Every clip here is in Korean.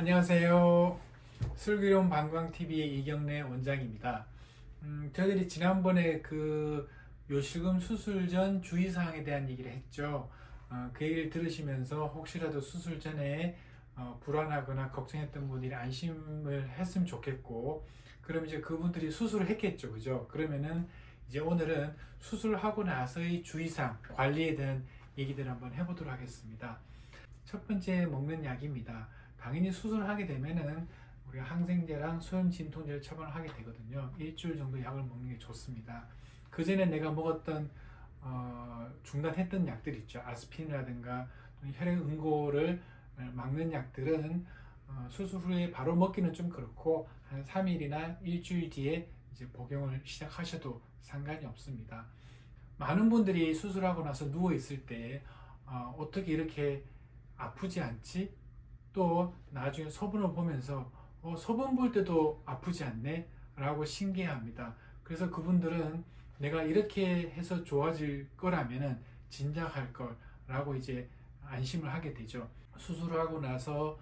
안녕하세요. 슬기로운 방광TV의 이경래 원장입니다. 저희들이 지난번에 그 요실금 수술 전 주의사항에 대한 얘기를 했죠. 그 얘기를 들으시면서 혹시라도 수술 전에 불안하거나 걱정했던 분들이 안심을 했으면 좋겠고, 그럼 이제 그분들이 수술을 했겠죠. 그죠? 그러면은 이제 오늘은 수술하고 나서의 주의사항, 관리에 대한 얘기들을 한번 해보도록 하겠습니다. 첫 번째 먹는 약입니다. 당연히 수술을 하게 되면은 우리가 항생제랑 소염 진통제를 처방을 하게 되거든요. 일주일 정도 약을 먹는 게 좋습니다. 그 전에 내가 먹었던 중단했던 약들 있죠. 아스피린이라든가 혈액 응고를 막는 약들은 수술 후에 바로 먹기는 좀 그렇고 한 3일이나 일주일 뒤에 이제 복용을 시작하셔도 상관이 없습니다. 많은 분들이 수술하고 나서 누워 있을 때 어떻게 이렇게 아프지 않지? 또 나중에 소변을 보면서 소변 볼 때도 아프지 않네? 라고 신기해합니다. 그래서 그분들은 내가 이렇게 해서 좋아질 거라면은 진작할 걸 라고 이제 안심을 하게 되죠. 수술을 하고 나서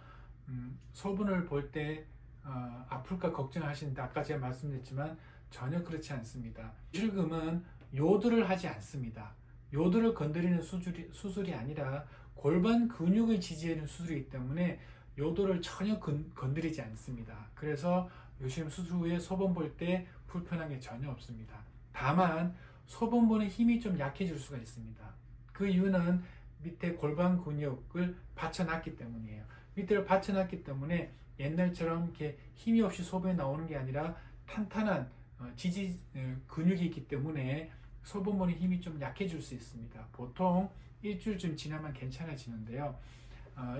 소변을 볼 때 아플까 걱정하시는데 아까 제가 말씀드렸지만 전혀 그렇지 않습니다. 실금은 요도를 하지 않습니다. 요도를 건드리는 수술이 아니라 골반 근육을 지지하는 수술이기 때문에 요도를 전혀 건드리지 않습니다. 그래서 요즘 수술 후에 소변 볼 때 불편한 게 전혀 없습니다. 다만 소변 보는 힘이 좀 약해질 수가 있습니다. 그 이유는 밑에 골반 근육을 받쳐놨기 때문이에요. 밑에를 받쳐놨기 때문에 옛날처럼 이렇게 힘이 없이 소변이 나오는 게 아니라 탄탄한 지지 근육이 있기 때문에 소변 보는 힘이 좀 약해질 수 있습니다. 보통 일주일쯤 지나면 괜찮아지는데요.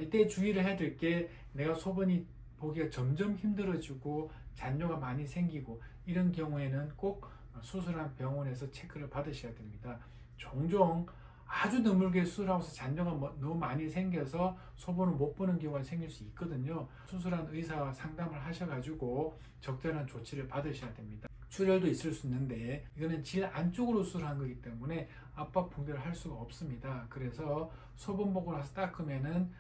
이때 주의를 해야 될 게 내가 소변이 보기가 점점 힘들어지고 잔뇨가 많이 생기고 이런 경우에는 꼭 수술한 병원에서 체크를 받으셔야 됩니다. 종종 아주 드물게 수술하고서 잔뇨가 너무 많이 생겨서 소변을 못 보는 경우가 생길 수 있거든요. 수술한 의사와 상담을 하셔가지고 적절한 조치를 받으셔야 됩니다. 출혈도 있을 수 있는데 이거는 질 안쪽으로 수술한 거기 때문에 압박 붕대를 할 수가 없습니다. 그래서 소변 보고 나서 닦으면은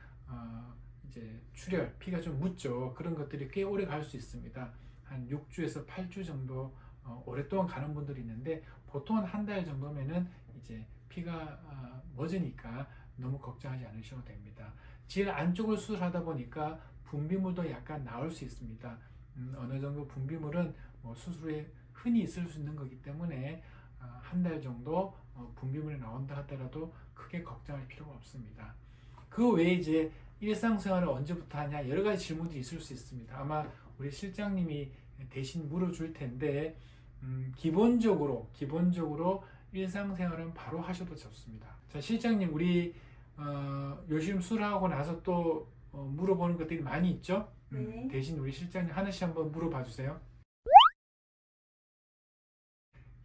이제 출혈, 피가 좀 묻죠. 그런 것들이 꽤 오래 갈 수 있습니다. 한 6주에서 8주 정도 오랫동안 가는 분들이 있는데 보통은 한 달 정도면은 이제 피가 멎으니까 너무 걱정하지 않으셔도 됩니다. 질 안쪽을 수술하다 보니까 분비물도 약간 나올 수 있습니다. 어느 정도 분비물은 수술 후에 흔히 있을 수 있는 거기 때문에 한 달 정도 분비물이 나온다 하더라도 크게 걱정할 필요가 없습니다. 그 외에 이제 일상생활을 언제부터 하냐 여러 가지 질문들이 있을 수 있습니다. 아마 우리 실장님이 대신 물어줄 텐데 기본적으로 일상생활은 바로 하셔도 좋습니다. 자, 실장님 우리 요즘 술하고 나서 또 물어보는 것들이 많이 있죠? 네. 대신 우리 실장님 하나씩 한번 물어봐 주세요.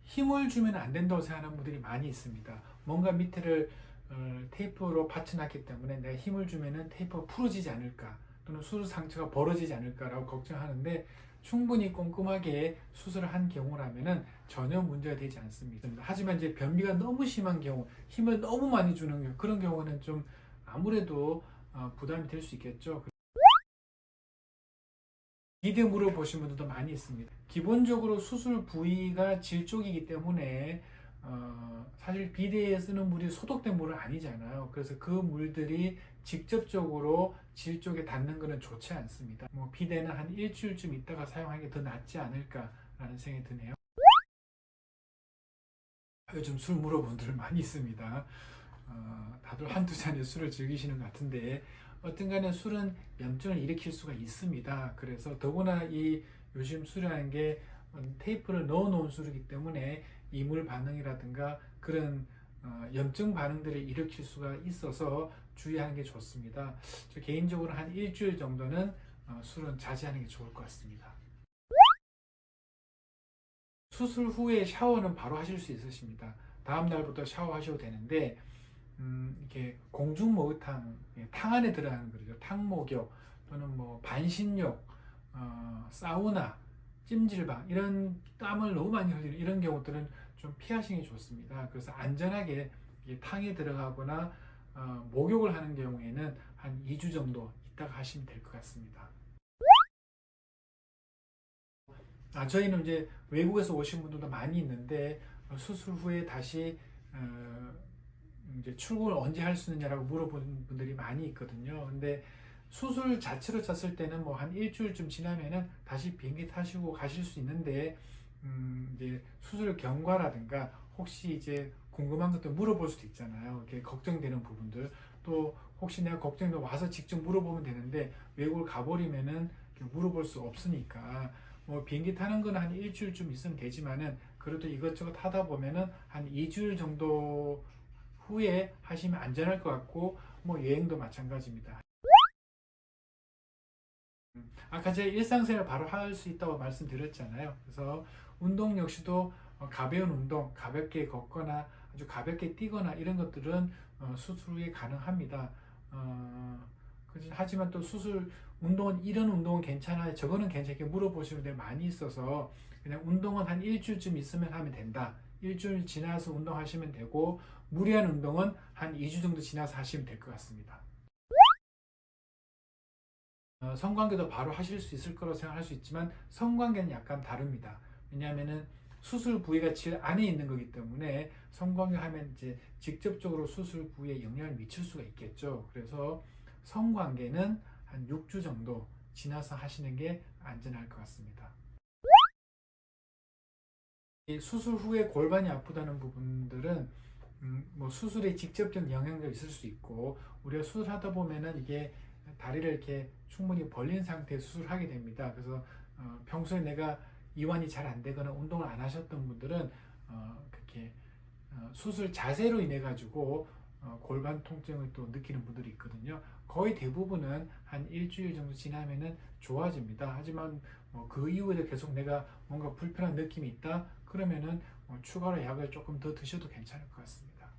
힘을 주면 안 된다고 생각하는 분들이 많이 있습니다. 뭔가 밑에를 테이프로 받쳐놨기 때문에 내가 힘을 주면은 테이프가 풀어지지 않을까 또는 수술 상처가 벌어지지 않을까라고 걱정하는데 충분히 꼼꼼하게 수술을 한 경우라면은 전혀 문제가 되지 않습니다. 하지만 이제 변비가 너무 심한 경우, 힘을 너무 많이 주는 경우, 그런 경우는 좀 아무래도 부담이 될 수 있겠죠. 비대 물어보신 분들도 많이 있습니다. 기본적으로 수술 부위가 질 쪽이기 때문에 사실 비데에 쓰는 물이 소독된 물은 아니잖아요. 그래서 그 물들이 직접적으로 질 쪽에 닿는 것은 좋지 않습니다. 비데는 한 일주일쯤 있다가 사용하는 게 더 낫지 않을까라는 생각이 드네요. 요즘 술 물어본 분들 많이 있습니다. 다들 한두 잔의 술을 즐기시는 것 같은데 어떤 간에 술은 염증을 일으킬 수가 있습니다. 그래서 더구나 이 요즘 술이라는 게 테이프를 넣어 놓은 술이기 때문에 이물 반응이라든가 그런 염증 반응들을 일으킬 수가 있어서 주의하는 게 좋습니다. 저 개인적으로 한 일주일 정도는 술은 자제하는 게 좋을 것 같습니다. 수술 후에 샤워는 바로 하실 수 있으십니다. 다음 날부터 샤워하셔도 되는데 이렇게 공중 목욕탕, 탕 안에 들어가는 거죠. 탕목욕 또는 뭐 반신욕, 사우나, 찜질방 이런 땀을 너무 많이 흘리는 이런 경우들은 좀 피하시는 게 좋습니다. 그래서 안전하게 탕에 들어가거나 목욕을 하는 경우에는 한 2주 정도 있다가 하시면 될 것 같습니다. 저희는 이제 외국에서 오신 분들도 많이 있는데 수술 후에 다시 이제 출국을 언제 할 수 있느냐라고 물어보는 분들이 많이 있거든요. 근데 수술 자체로 잤을 때는 뭐 한 일주일쯤 지나면은 다시 비행기 타시고 가실 수 있는데 이제 수술 경과라든가 혹시 이제 궁금한 것도 물어볼 수도 있잖아요. 이렇게 걱정되는 부분들 또 혹시 내가 걱정돼 와서 직접 물어보면 되는데 외국을 가버리면은 물어볼 수 없으니까 뭐 비행기 타는 건 한 일주일쯤 있으면 되지만은 그래도 이것저것 하다 보면은 한 2주일 정도 후에 하시면 안전할 것 같고 뭐 여행도 마찬가지입니다. 아까 제가 일상생활 바로 할 수 있다고 말씀드렸잖아요. 그래서 운동 역시도 가벼운 운동, 가볍게 걷거나 아주 가볍게 뛰거나 이런 것들은 수술 후에 가능합니다. 하지만 또 수술 운동은 이런 운동은 괜찮아요, 저거는 괜찮게 물어보시는 분들이 많이 있어서 그냥 운동은 한 일주일쯤 있으면 하면 된다. 일주일 지나서 운동하시면 되고 무리한 운동은 한 2주 정도 지나서 하시면 될 것 같습니다. 성관계도 바로 하실 수 있을 거라고 생각할 수 있지만 성관계는 약간 다릅니다. 왜냐하면은 수술 부위가 제일 안에 있는 거기 때문에 성관계 하면 이제 직접적으로 수술 부위에 영향을 미칠 수가 있겠죠. 그래서 성관계는 한 6주 정도 지나서 하시는 게 안전할 것 같습니다. 이 수술 후에 골반이 아프다는 부분들은 뭐 수술에 직접적 영향도 있을 수 있고 우리가 수술하다 보면은 이게 다리를 이렇게 충분히 벌린 상태에서 수술하게 됩니다. 그래서 평소에 내가 이완이 잘 안 되거나 운동을 안 하셨던 분들은 그렇게 수술 자세로 인해 가지고 골반 통증을 또 느끼는 분들이 있거든요. 거의 대부분은 한 일주일 정도 지나면은 좋아집니다. 하지만 그 이후에도 계속 내가 뭔가 불편한 느낌이 있다 그러면은 추가로 약을 조금 더 드셔도 괜찮을 것 같습니다.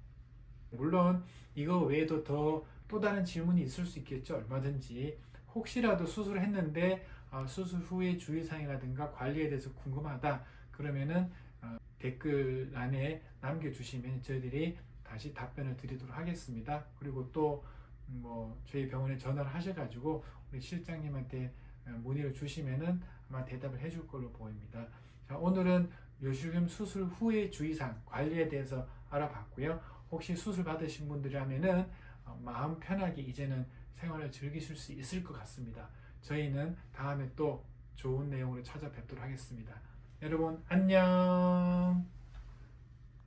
물론 이거 외에도 또 다른 질문이 있을 수 있겠죠. 얼마든지 혹시라도 수술을 했는데 수술 후의 주의사항이라든가 관리에 대해서 궁금하다 그러면은 댓글란에 남겨주시면 저희들이 다시 답변을 드리도록 하겠습니다. 그리고 또 뭐 저희 병원에 전화를 하셔가지고 우리 실장님한테 문의를 주시면은 아마 대답을 해줄 걸로 보입니다. 자, 오늘은 요실금 수술 후의 주의사항 관리에 대해서 알아봤고요. 혹시 수술 받으신 분들이라면은 마음 편하게 이제는 생활을 즐기실 수 있을 것 같습니다. 저희는 다음에 또 좋은 내용으로 찾아뵙도록 하겠습니다. 여러분 안녕.